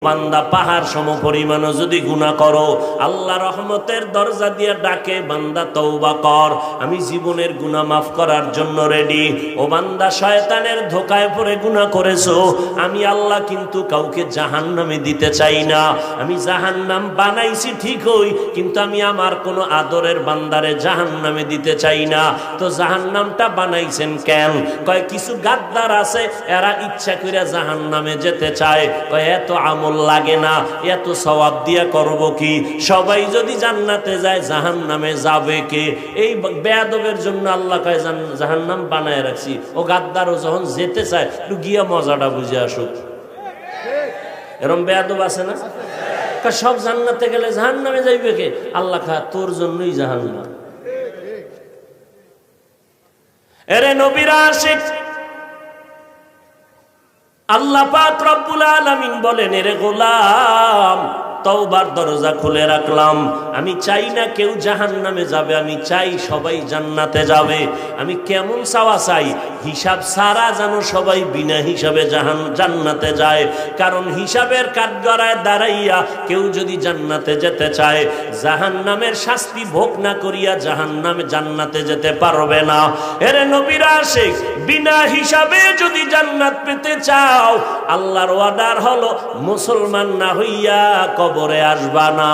বান্দা পাহাড় সম পরিমাণ যদি গুনাহ করো, আল্লাহ রহমতের দরজা দিয়ে ডাকে, বান্দা তওবা কর, আমি জীবনের গুনাহ মাফ করার জন্য রেডি। ও বান্দা, শয়তানের ধোকায় পড়ে গুনাহ করেছো, আমি আল্লাহ কিন্তু কাউকে জাহান্নামে দিতে চাই না। আমি জাহান্নাম বানাইছি ঠিকই, কিন্তু আমি আমার কোনো আদরের বান্দারে জাহান্নামে দিতে চাই না। তো জাহান্নামটা বানাইছেন কেন? কয় কিছু গাদ্দার আছে, এরা ইচ্ছা করে জাহান্নামে যেতে চায়। কয় এত আমল লাগে না, এত সওয়াব দিয়া করব কি? সবাই যদি জান্নাতে যায়, জাহান্নামে যাবে কে? এই বেয়াদবের জন্য আল্লাহ কয় জাহান্নাম বানায় রাখছি। ও গাদ্দারও যখন যেতে চায়, একটু গিয়া মজাটা বুঝে আসুক। এরকম বেয়াদব আছে না? সব জান্নাতে গেলে জাহান্নামে যাইবে কে? আল্লাহ কয় তোর জন্যই জাহান্নাম। এরে নবীর আশিক, আল্লাহ পাক রব্বুল আলামিন বলেন, এরে গোলাম, তওবার দরজা খুলে রাখলাম। আমি চাই না কেউ জাহান্নামে যাবে, আমি চাই সবাই জান্নাতে যাবে। আমি কেমন চাওয়া চাই? হিসাব ছাড়া যেন সবাই বিনা হিসাবে জান্নাতে যায়। কারণ হিসাবের কাঠগড়ায় দাঁড়াইয়া কেউ যদি জান্নাতে যেতে চায়, জাহান্নামের শাস্তি ভোগ না করিয়া জান্নাতে যেতে পারবে না। এরে নবীর আশিক, বিনা হিসাবে যদি জান্নাত পেতে চাও, আল্লাহর ওয়াদার হলো মুসলমান না হইয়া কবরে আসবা না।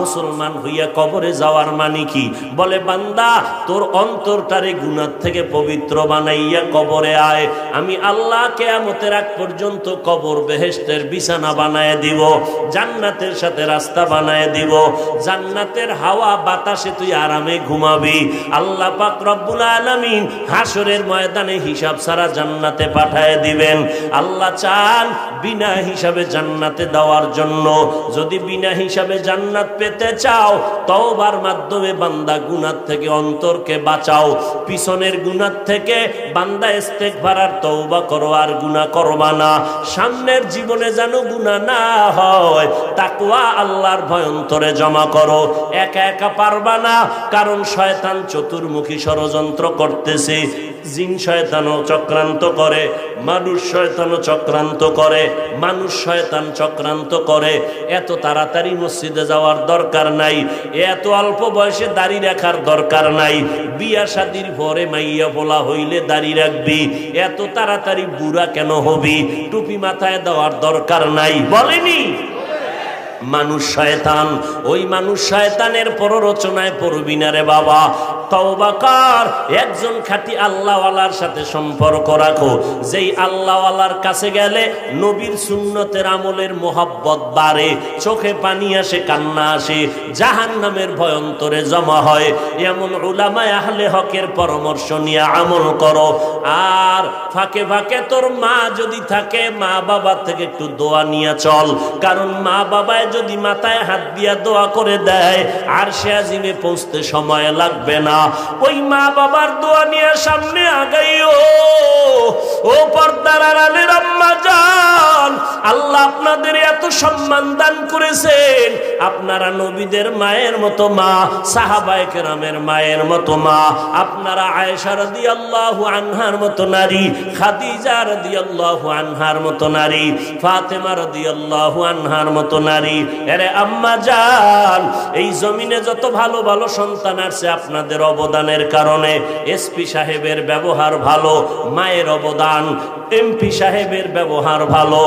মুসলমান হইয়া কবরে যাওয়ার মানে কি? বলে বান্দা, তোর অন্তরটারে গুনাহ থেকে পবিত্র বানাইয়া কবরে আয়। আমি আল্লাহ কিয়ামতের আগ পর্যন্ত কবর বেহেশতের বিছানা বানায় দিব, জান্নাতের সাথে রাস্তা বানায় দিব, জান্নাতের হাওয়া বাতাসে তুই আরামে ঘুমাবি। আল্লাহ পাক রব্বুল আলামিন হাসরের ময়দানে হিসাব ছাড়া জান্নাতে পাঠায় দিবেন। আল্লাহ চান বিনা হিসাবে জান্নাতে দেওয়ার জন্য। যদি বিনা হিসাবে জান্নাত পেতে চাও, তওবার মাধ্যমে বান্দা গুনাহ থেকে অন্তরকে বাঁচাও। পিছনের গুনাহ থেকে বান্দা ইস্তেগফার আর তওবা করো, আর গুনাহ করবা না। সামনের জীবনে যেন গুনাহ না হয়, তাকওয়া আল্লাহর ভয় অন্তরে জমা করো। একা একা পারবা না, কারণ শয়তান চতুর্মুখী ষড়যন্ত্র করতেছে। জিন শয়তানও চক্রান্ত করে, মানুষ শয়তানও চক্রান্ত করে, মানুষ শয়তান চক্রান্ত করে। এত তাড়াতাড়ি মসজিদে যাওয়ার দরকার নাই, এত অল্প বয়সে দাড়ি রাখার দরকার নাই। বিয়া শাদির পরে মাইয়া বলা হইলে দাড়ি রাখবি, এত তাড়াতাড়ি বুড়া কেন হবি? টুপি মাথায় দেওয়ার দরকার নাই, বলেনি? মানুষ শয়তান, ওই মানুষ শয়তানের প্ররোচনায় পড়বি না রে বাবা। তওবা কর, একজন খাঁটি আল্লাহওয়ালার সাথে সম্পর্ক রাখো। যেই আল্লাহওয়ালার কাছে গেলে নবীর সুন্নতের আমলের মোহাব্বত বাড়ে, চোখে পানি আসে, কান্না আসে, জাহান্নামের ভয় অন্তরে জমা হয়। এমন উলামায়ে আহলে হকের পরামর্শ নিয়ে আমল করো। আর ফাঁকে ফাঁকে তোর মা যদি থাকে, মা বাবা থেকে একটু দোয়া নিয়ে চল। কারণ মা বাবায় যদি মাথায় হাত দিয়া দোয়া করে দেয়, আর সে আজিমে পৌঁছতে সময় লাগবে না। ওই মা বাবার দোয়া নিয়ে সামনে আগাইও। ও পর্দার আড়ালের আম্মা জান, আল্লাহ আপনাদের এত সম্মান দান করেছেন। আপনারা নবীদের মায়ের মতো মা, সাহাবায়ে কেরামের মায়ের মতো মা। আপনারা আয়েশা রাদিয়াল্লাহু আনহার মতো নারী, খাদিজা রাদিয়াল্লাহু আনহার মতো নারী, ফাতেমা রাদিয়াল্লাহু আনহার মতো নারী। এরে আম্মা জান, এই জমিনে যত ভালো ভালো সন্তান আসছে আপনাদের অবদানের কারণে। এসপি সাহেবের ব্যবহার ভালো, মায়ের অবদান। এমপি সাহেবের ব্যবহার ভালো,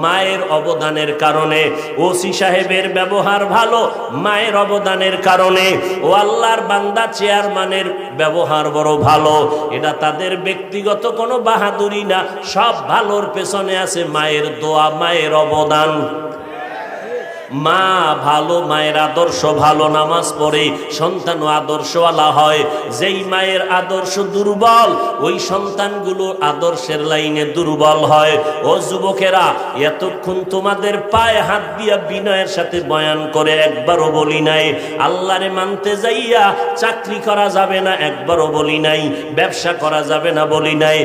মায়ের অবদানের কারণে। ওসি সাহেবের ব্যবহার ভালো, মায়ের অবদানের কারণে। ও আল্লাহর বান্দা চেয়ারম্যানের ব্যবহার বড় ভালো। এটা তাদের ব্যক্তিগত কোনো বাহাদুরি না, সব ভালোর পেছনে আছে মায়ের দোয়া, মায়ের অবদান। মা ভালো, মায়ের আদর্শ ভালো, নামাজ পড়ে, সন্তানও আদর্শওয়ালা হয়। যেই মায়ের আদর্শ দুর্বল, ওই সন্তানগুলো আদর্শের লাইনে দুর্বল হয়। ও যুবকেরা, এতক্ষণ তোমাদের পায়ে হাত দিয়া বিনয়ের সাথে বয়ান করে একবারও বলি নাই আল্লাহরে মানতে যাইয়া চাকরি করা যাবে না, একবারও বলি নাই ব্যবসা করা যাবে না, বলি নাই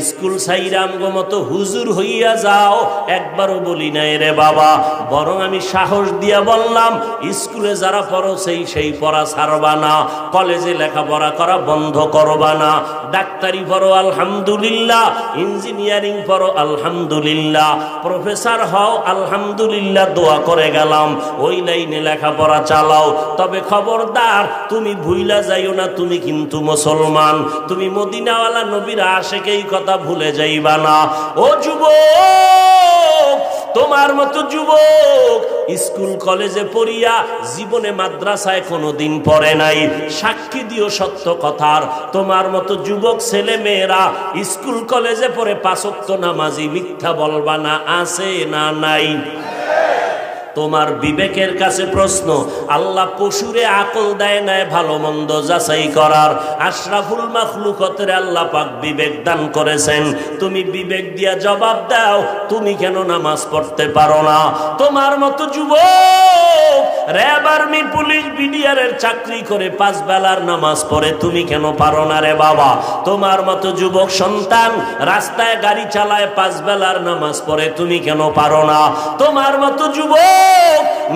স্কুল সাইরাম মতো হুজুর হইয়া যাও, একবারও বলি নাই রে বাবা। বরং আমি সাহস সাহস দিয়া বললাম, স্কুলে যারা পড়ো সেই পড়া ছাড়বা না, কলেজে লেখাপড়া করা বন্ধ করবা না, ডাক্তারি পড়ো আলহামদুলিল্লাহ, ইঞ্জিনিয়ারিং পড়ো আলহামদুলিল্লাহ, প্রফেসর হও আলহামদুলিল্লাহ, দোয়া করে গেলাম, ওই লাইনে লেখাপড়া চালাও। তবে খবরদার তুমি ভুইলা যাইও না, তুমি কিন্তু মুসলমান, তুমি মদিনাওয়ালা নবীর আশিকেই কথা ভুলে যাইবা না। ও যুবক, তোমার মতো যুবক স্কুল কলেজে পড়িয়া জীবনে মাদ্রাসায় কোনোদিন পড়ে নাই, সাক্ষী দিও সত্য কথার। তোমার মতো যুবক ছেলে মেয়েরা স্কুল কলেজে পড়ে 5 ওয়াক্ত নামাজি, মিথ্যা বলবা না, আছে না নাই? তোমার বিবেকের কাছে প্রশ্ন, আল্লাহ পশুরে আকল দেয় নাই ভালো মন্দ যাচাই করার, আশরাফুল মাখলুকাতের আল্লাহ পাক বিবেক দান করেছেন, তুমি বিবেক দিয়া জবাব দাও, তুমি কেন নামাজ পড়তে পারো না? তোমার মতো যুবক র্যাব, আর্মি, পুলিশ, বিডিআরের চাকরি করে 5 বেলার নামাজ পড়ে, তুমি কেন পারো না রে বাবা? তোমার মতো যুবক সন্তান রাস্তায় গাড়ি চালায় 5 বেলার নামাজ পড়ে, তুমি কেন পারো না? তোমার মতো যুবক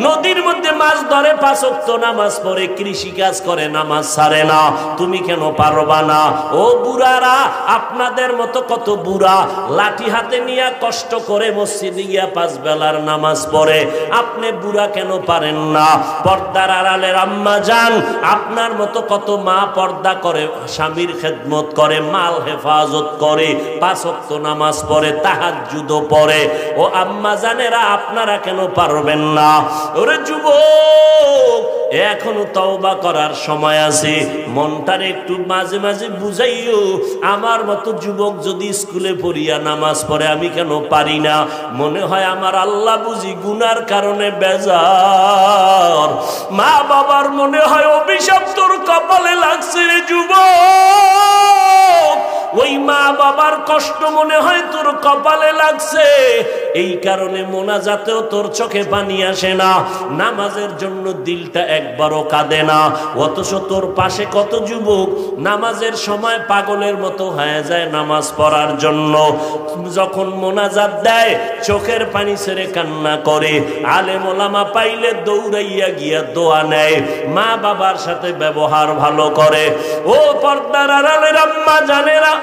নদীর মধ্যে মাছ ধরে 5 ওয়াক্ত নামাজ পড়ে, কৃষি কাজ করে, নামাজ ছাড়ে না, তুমি কেন পারবা না? ও বুড়ারা, আপনাদের মতো কত বুড়া লাঠি হাতে নিয়ে কষ্ট করে মসজিদে গিয়া 5 বেলার নামাজ পড়ে, আপনি বুড়া কেন পারেন না? পর্দার আড়ালের আম্মা জান, আপনার মতো কত মা পর্দা করে, স্বামীর খেদমত করে, মাল হেফাজত করে, 5 ওয়াক্ত নামাজ পড়ে, তাহাজ্জুদও পড়ে। ও আম্মা জানেরা, আপনারা কেন পারবেন না? ওরে যুবক, এখনো তওবা করার সময় আছে, মনটারে একটু মাঝে মাঝে বুঝাইও। আমার মতো যুবক যদি স্কুলে পড়িয়া নামাজ পড়ে, আমি কেন পারি না? মনে হয় আমার আল্লাহ বুঝি গুনার কারণে বেজার, মা বাবার মনে হয় অভিশাপ তোর কপালে লাগছে রে যুবক, ওই মা বাবার কষ্ট মনে হয় তোর কপালে লাগছে, এই কারণে মোনাজাতেও তোর চোখে পানি আসে না, নামাজের জন্য দিলটা একবারও কাঁদে না। অথচ তোর পাশে কত যুবক নামাজের সময় পাগলের মতো হয়ে যায় নামাজ পড়ার জন্য, যখন মোনাজাত দেয় চোখের পানি ছেড়ে কান্না করে, আলেম ওলামা পাইলে দৌড়াইয়া গিয়া দোয়া নেয়, মা বাবার সাথে ব্যবহার ভালো করে। ও পর্দার আড়ালের আম্মা জানেরা,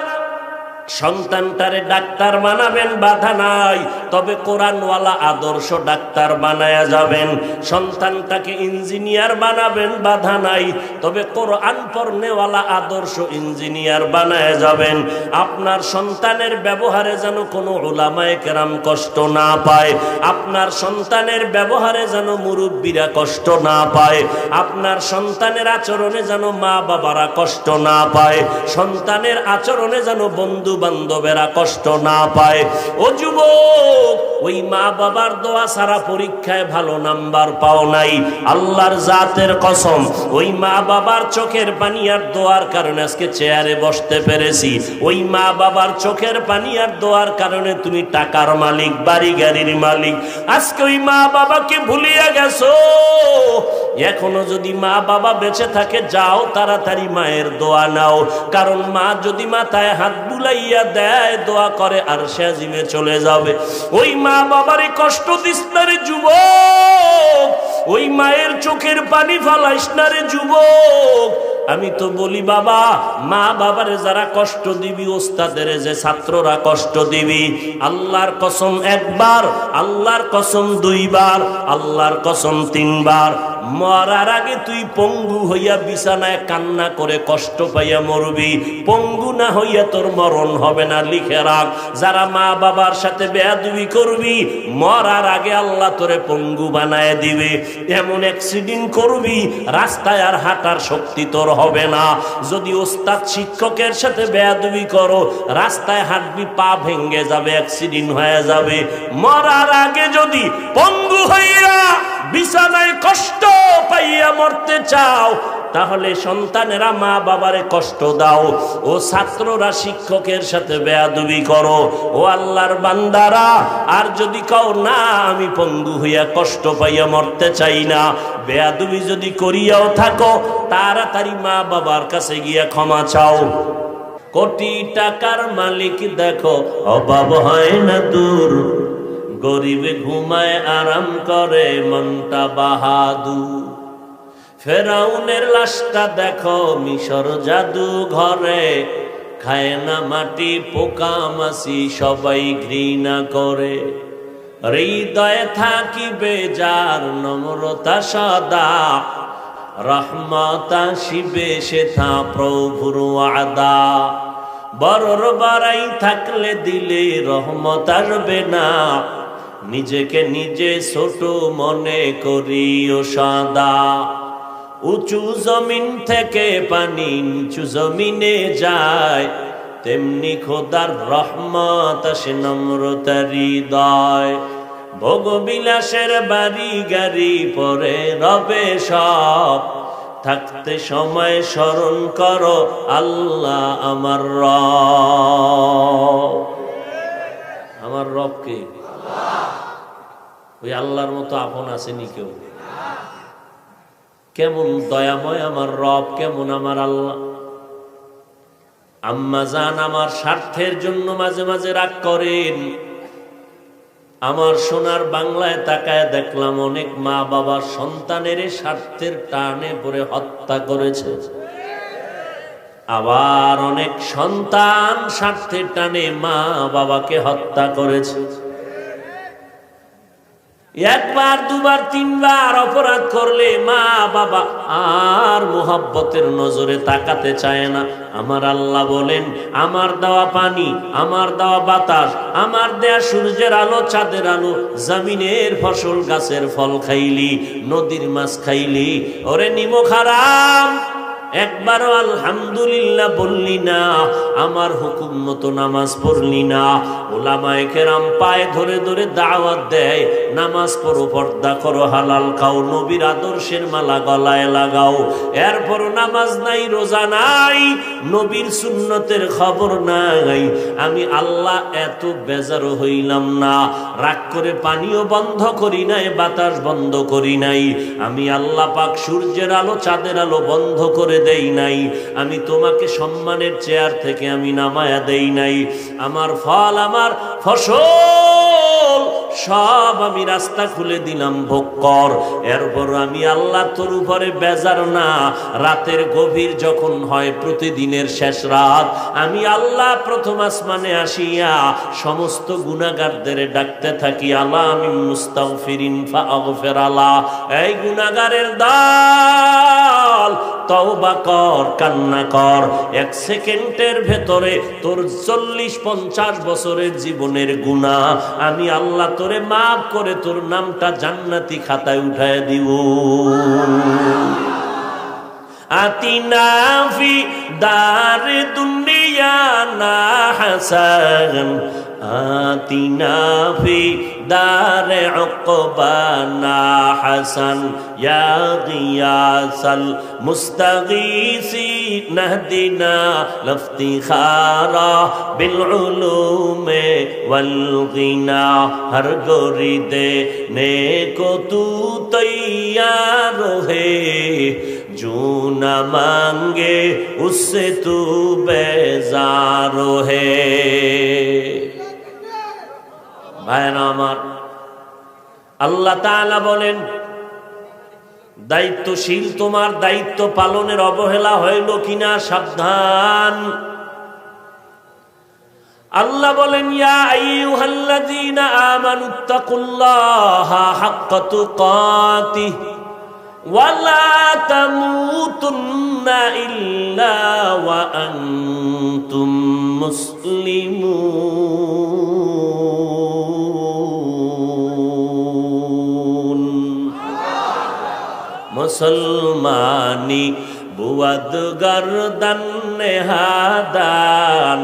সন্তানটারে ডাক্তার বানাবেন, বাধা নাই, তবে কোরআনওয়ালা আদর্শ ডাক্তার বানায়া যাবেন। সন্তানটাকে ইঞ্জিনিয়ার বানাবেন, বাধা নাই, তবে কোরআন পড়নেওয়ালা আদর্শ ইঞ্জিনিয়ার বানায়া যাবেন। আপনার সন্তানের ব্যবহারে যেন কোনো উলামায়ে কেরাম কষ্ট না পায়, আপনার সন্তানের ব্যবহারে যেন মুরব্বীরা কষ্ট না পায়, আপনার সন্তানের আচরণে যেন মা বাবারা কষ্ট না পায়, সন্তানের আচরণে যেন বন্ধু বান্ধবেরা কষ্ট না পায়। ও যুবক, ওই মা বাবার দোয়া সারা পরীক্ষায় ভালো নাম্বার পাও নাই, আল্লাহর জাতের কসম, ওই মা বাবার চোখের পানি আর দোয়ার কারণে আজকে চেয়ারে বসতে পেরেছি, ওই মা বাবার চোখের পানি আর দোয়ার কারণে তুমি টাকার মালিক, বাড়ি গাড়ির মালিক। আজকে ওই মা বাবাকে ভুলিয়া গেছো। এখনো যদি মা বাবা বেঁচে থাকে, যাও তাড়াতাড়ি মায়ের দোয়া নাও, কারণ মা যদি মাথায় হাত বুলাইয়া দেয়, দোয়া করে আর সে আজিমে চলে যাবে। ওই মা বাবারে কষ্ট দিস না রে যুবক, ওই মায়ের চোখের পানি ফালাইস না রে যুবক। আমি তো বলি বাবা, মা বাবারে যারা কষ্ট দিবি, ওস্তাদের যে ছাত্ররা কষ্ট দিবি, আল্লাহর কসম 1 বার, আল্লাহর কসম 2 বার, আল্লাহর কসম 3 বার, মরার আগে তুই পঙ্গু হইয়া বিছানায় কান্না করে কষ্ট পাইয়া মরবি, পঙ্গু না হইয়া তোর মরণ হবে না, লিখে রাখ। যারা মা বাবার সাথে বেয়াদবি করবি, মরার আগে আল্লাহ তোরে পঙ্গু বানায় দিবে, এমন অ্যাক্সিডেন্ট করবি রাস্তায় আর হাঁটার শক্তি তোর হবে না। যদি ওস্তাদ শিক্ষকের সাথে বেয়াদবি করো, রাস্তায় হাঁটবি, পা ভেঙে যাবে, অ্যাক্সিডেন্ট হয়ে যাবে। মরার আগে যদি পঙ্গু হইয়া বিছানায় কষ্ট পাইয়া মরতে চাও, তাহলে সন্তানেরা মা বাবারে কষ্ট দাও, ও ছাত্ররা শিক্ষকের সাথে বেয়াদবি করো। ও আল্লাহর বান্দারা, আর যদি কও না আমি পঙ্গু হইয়া কষ্ট পাইয়া মরতে চাই না, বেয়াদবি যদি করিয়াও থাকো, তাড়াতাড়ি মা বাবার কাছে গিয়া ক্ষমা চাও। কোটি টাকার মালিক দেখো, অভাব হয় না দূর, গরিবে ঘুমায় আরাম করে মনটা বাহাদুর। ফেরাউনের লাশটা দেখো মিশর জাদু ঘরে, খায় না মাটি পোকা মাছি সবাই ঘৃণা করে। হৃদয়ে থাকিবে যার নম্রতা সদা, রহমত আসিবে সেথা প্রভুর ওয়াদা। বড়র বাড়াই থাকলে দিলে রহমত আসবে না, নিজেকে নিজে ছোট মনে করিও সদা। উঁচু জমিন থেকে পানি নিচু জমিনে যায়, তেমনি খোদার রহমত আসে নম্রতার হৃদয়। ভোগবিলাসের বাড়ি গাড়ি পরে রবে সব, থাকতে সময় স্মরণ করো আল্লাহ আমার রব। আমার রব কে? ওই আল্লাহর মতো আপন আসেনি কেউ। কেমন দয়াময় আমার রব, কেমন আমার আল্লাহ। আম্মা জান আমার স্বার্থের জন্য মাঝে মাঝে রাগ করেন। আমার সোনার বাংলায় তাকায় দেখলাম অনেক মা বাবা সন্তানের স্বার্থের টানে পড়ে হত্যা করেছে, আবার অনেক সন্তান স্বার্থের টানে মা বাবাকে হত্যা করেছে। একবার দুবার তিনবার অপরাধ করলে মা বাবা আর মোহাব্বতের নজরে তাকাতে চায় না। আমার আল্লাহ বলেন, আমার দেওয়া পানি, আমার দেওয়া বাতাস, আমার দেয়া সূর্যের আলো চাঁদের আলো, জমিনের ফসল গাছের ফল খাইলি, নদীর মাছ খাইলি, ওরে নিমখ হারাম, একবারও আলহামদুলিল্লাহ বললি না, আমার হুকুম মতো নামাজ পড়লি না। ওলামায়ে কেরাম পায়ে ধরে ধরে দাওয়াত দেয়, নামাজ পড়ো, পর্দা করো, হালাল খাও, নবীর আদর্শের মালা গলায় লাগাও। এরপর নামাজ নাই, রোজা নাই, নবীর সুন্নতের খবর নাই। আমি আল্লাহ এত বেজার হইলাম না, রাগ করে পানিও বন্ধ করি নাই, বাতাস বন্ধ করি নাই। আমি আল্লাহ পাক সূর্যের আলো চাঁদের আলো বন্ধ করে দেই নাই। আমি তোমাকে সম্মানের চেয়ার থেকে আমি নামায়া দেই নাই। আমার ফল, আমার ফসল সব আমি রাস্তা খুলে দিলাম, ভোগ কর। এরপর আমি আল্লাহ তোর উপরে বেজার না। রাতের গভীর যখন হয়, প্রতিদিনের শেষ রাত, আমি আল্লাহ প্রথম আসমানে আসিয়া সমস্ত গুনাহগারদের ডাকতে থাকি, আলা আমি মুস্তাগফিরিন ফাগফির আলা, এই গুনাহগারের দল তওবা কর, কান্না কর। এক সেকেন্ডের ভেতরে তোর 40-50 বছরের জীবনের গুনাহ আমি আল্লাহ তোরে মাফ করে তোর নামটা জান্নাতি খাতায় উঠায় দিব। আতিনা ফি দারে দুনিয়া না হাসান, আতিনা ফি দারে উকবানা হাসান, ইয়া গিয়াসাল মুস্তাগীসি নাহদিনা লফতিখারা বিল উলুমে ওয়াল গিনা, হর গোরি দেনে কো তু তৈয়ার হে, जो न मांगे उससे तू बेजार है। ভাইরা আমার, আল্লাহ তাআলা বলেন, দায়িত্বশীল তোমার দায়িত্ব পালনের অবহেলা হইল কিনা সাবধান। আল্লাহ বলেন, ইয়া আইয়ুহাল্লাযীনা আমানুত্তাকুল্লাহা হাক্কা তুকাতিহি ওয়ালা তামুতুন্না ইল্লা ওয়া আনতুম মুসলিমুন। মুসলমানি বুয়াদ গর্দন নেহাদান,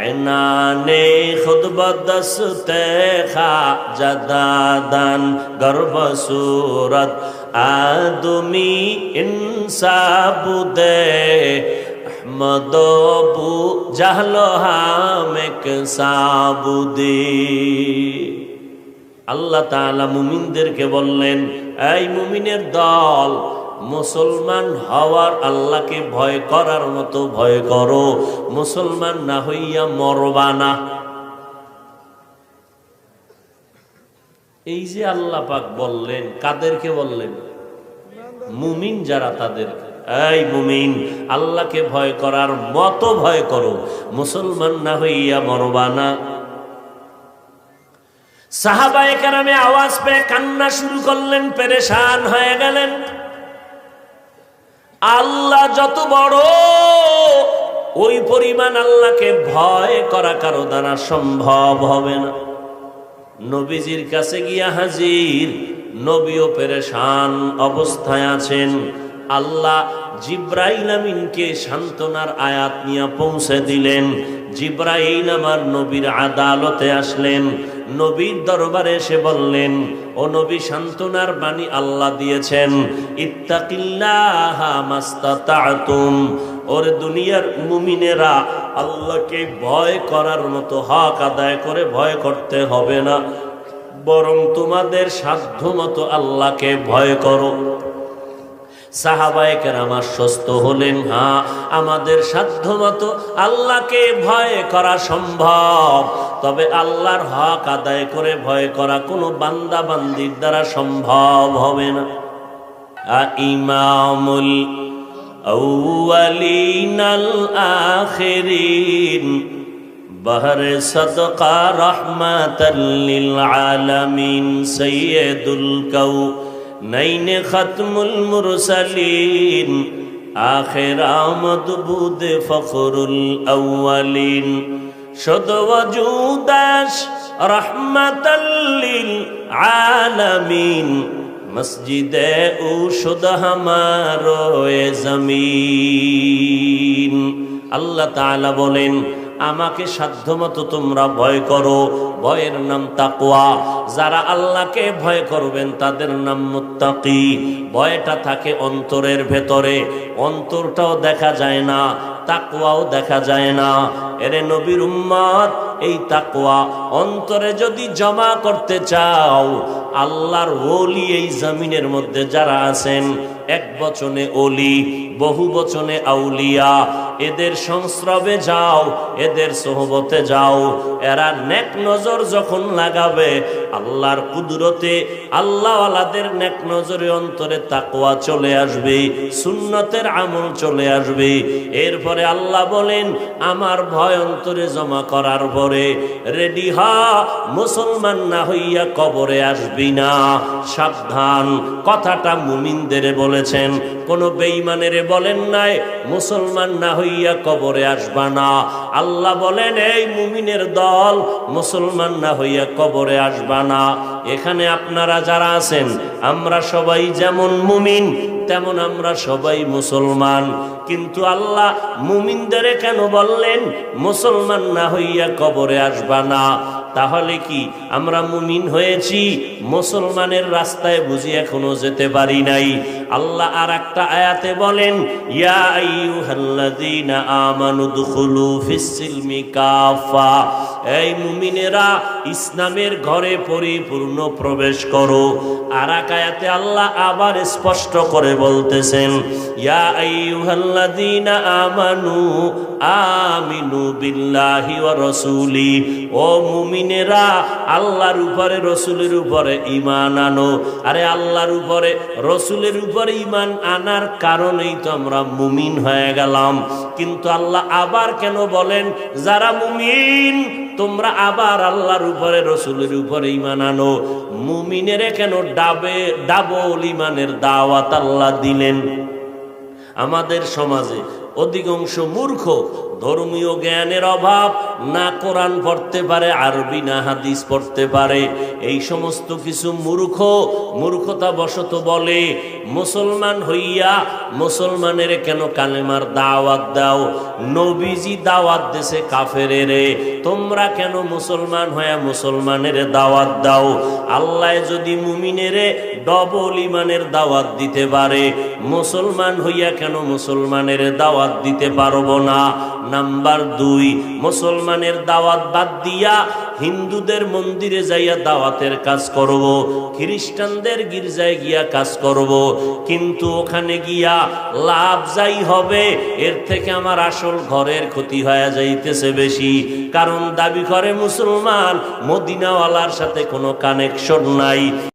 এনানে খুদ বদস্তে খা জাদাদান, গর্ব সুরত আদমি ইনসাবুদে, আহমদ বু জাহলো হামেক সাবুদে। আল্লাহ তাআলা মুমিনদেরকে বললেন, এই মুমিনের দল, মুসলমান হওয়ার আল্লাহকে ভয় করার মতো ভয় করো, মুসলমান না হইয়া মরবা না। এই যে আল্লাহ পাক বললেন, কাদেরকে বললেন? মুমিন যারা তাদের। এই মুমিন, আল্লাহকে ভয় করার মতো ভয় করো, মুসলমান না হইয়া মরবা না। সাহাবায়ে কেরামে আওয়াজ পেয়ে কান্না শুরু করলেন, পেরেশান হয়ে গেলেন। আল্লাহ যত বড়, ওই পরিমাণ আল্লাহকে ভয় করা কারো দ্বারা সম্ভব হবে না। নবীজির কাছে গিয়া হাজির, নবীও পেরেশান অবস্থায় আছেন। আল্লাহ জিব্রাইল আমিনকে সান্ত্বনার আয়াত নিয়ে পৌঁছে দিলেন। জিব্রাইল আমার নবীর আদালতে আসলেন, নবীর দরবারে এসে বললেন, ও নবী, সান্ত্বনার বাণী আল্লাহ দিয়েছেন, ইত্তাকিল্লাহা মাস্তাতাতুম। ওরে দুনিয়ার মুমিনেরা, আল্লাহকে ভয় করার মতো হক আদায় করে ভয় করতে হবে না, বরং তোমাদের সাধ্য মতো আল্লাহকে ভয় করো। সাহাবায়ে কেরাম আশ্বস্ত হলেন, হ্যাঁ, আমাদের সাধ্য মতো আল্লাহকে ভয় করা সম্ভব, তবে আল্লাহর হক আদায় করে ভয় করা কোনো বান্দা বান্দির দ্বারা সম্ভব হবে না। ইমামুল আউয়ালিন আল আখিরিন, বহরে সদকা রহমাতাল লিল আলামিন, সাইয়্যিদুল কাউনাইন খতমুল মুরসালিন, আখির আমদ বুদ ফখরুল আউয়ালিন, শুদ ওজুদাশ রহমাতাল লিল আলামিন, মসজিদে ও শুদ হামারো জমিন। আল্লাহ তাআলা বলেন, আমাকে সাধ্যমতো তোমরা ভয় করো, ভয়ের নাম তাকওয়া। যারা আল্লাহকে ভয় করবেন তাদের নাম মুত্তাকি। ভয়টা থাকে অন্তরের ভেতরে, অন্তরটাও দেখা যায় না, তাকওয়াও দেখা যায় না। এরে নবীর উম্মত, এই তাকওয়া অন্তরে যদি জমা করতে চাও, আল্লাহর ওলি এই জমিনের মধ্যে যারা আছেন, এক বচনে ওলি, বহু বচনে আউলিয়া, এদের সংস্রবে যাও, এদের সোহবতে যাও। এরা নেক নজর যখন লাগাবে, আল্লাহর কুদরতে আল্লাহওয়ালাদের নেক নজরে অন্তরে তাকওয়া চলে আসবে, সুন্নতের আমল চলে আসবে। এরপরে আল্লাহ বলেন, আমার ভয় অন্তরে জমা করার পরে রেডি হ, মুসলমান না হইয়া কবরে আসবি না। সাবধান, কথাটা মুমিনদের বলেছেন, কোন বেঈমানের বলেন নাই মুসলমান না হইয়া কবরে আসবা না। আল্লাহ বলেন, এই মুমিনের দল, মুসলমান না হইয়া কবরে আসবা না। এখানে আপনারা যারা আছেন, আমরা সবাই যেমন মুমিন, তেমন আমরা সবাই মুসলমান। কিন্তু আল্লাহ মুমিনদের কেন বললেন মুসলমান না হইয়া কবরে আসবা না? তাহলে কি আমরা মুমিন হয়েছি, মুসলমানের রাস্তায় বুঝি এখনো যেতে পারি নাই? আল্লাহ আর একটা আয়াতে বলেন, ইয়া আইয়ুহাল্লাযীনা আমানু দুখুলু ফিস-সিলমি কাফা, এই মুমিনেরা ইসলামের ঘরে পরিপূর্ণ প্রবেশ করো। আর এক আয়াতে আল্লাহ আবার স্পষ্ট করে বলতেছেন, ইয়া আইয়ুহাল্লাযীনা আমানু আমিনু বিল্লাহি ওয়া রাসূলি, ও মুমিনেরা আল্লাহর উপরে রসুলের উপরে ঈমান আনো। আরে আল্লাহর উপরে রসুলের উপরে ঈমান আনার কারণেই তো আমরা মুমিন হয়ে গেলাম। কিন্তু আল্লাহ আবার কেন বলেন, যারা মুমিন তোমরা আবার আল্লাহর উপরে রসুলের উপরে ঈমান আনো? মুমিনের কেন ডাবল ঈমানের দাওয়াত আল্লাহ দিলেন? আমাদের সমাজে অধিকাংশ মূর্খ, ধর্মীয় জ্ঞানের অভাব, না কোরআন পড়তে পারে, আরবি না হাদিস পড়তে পারে। এই সমস্ত কিছু মূর্খতা বশত বলে, মুসলমান হইয়া মুসলমানের কেন কালেমার দাওয়াত দাও? নবীজি দাওয়াত দেশে কাফেরেরে, তোমরা কেন মুসলমান হইয়া মুসলমানের দাওয়াত দাও? আল্লাহ যদি মুমিনেরে ডবল ঈমানের দাওয়াত দিতে পারে, মুসলমান হইয়া কেন মুসলমানের দাওয়াত দিতে পারবো না? নাম্বার 2, মুসলমানের দাওয়াত বাদ দিয়া হিন্দুদের মন্দিরে যাইয়া দাওয়াতের কাজ করব, খ্রিস্টানদের গির্জায় গিয়া কাজ করব, কিন্তু ওখানে গিয়া লাভ যাই হবে এর থেকে আমার আসল ঘরের ক্ষতি হয়ে যাইতেছে বেশি। কারণ দাবি করে মুসলমান, মদিনাওয়ালার সাথে কোনো কানেকশন নাই।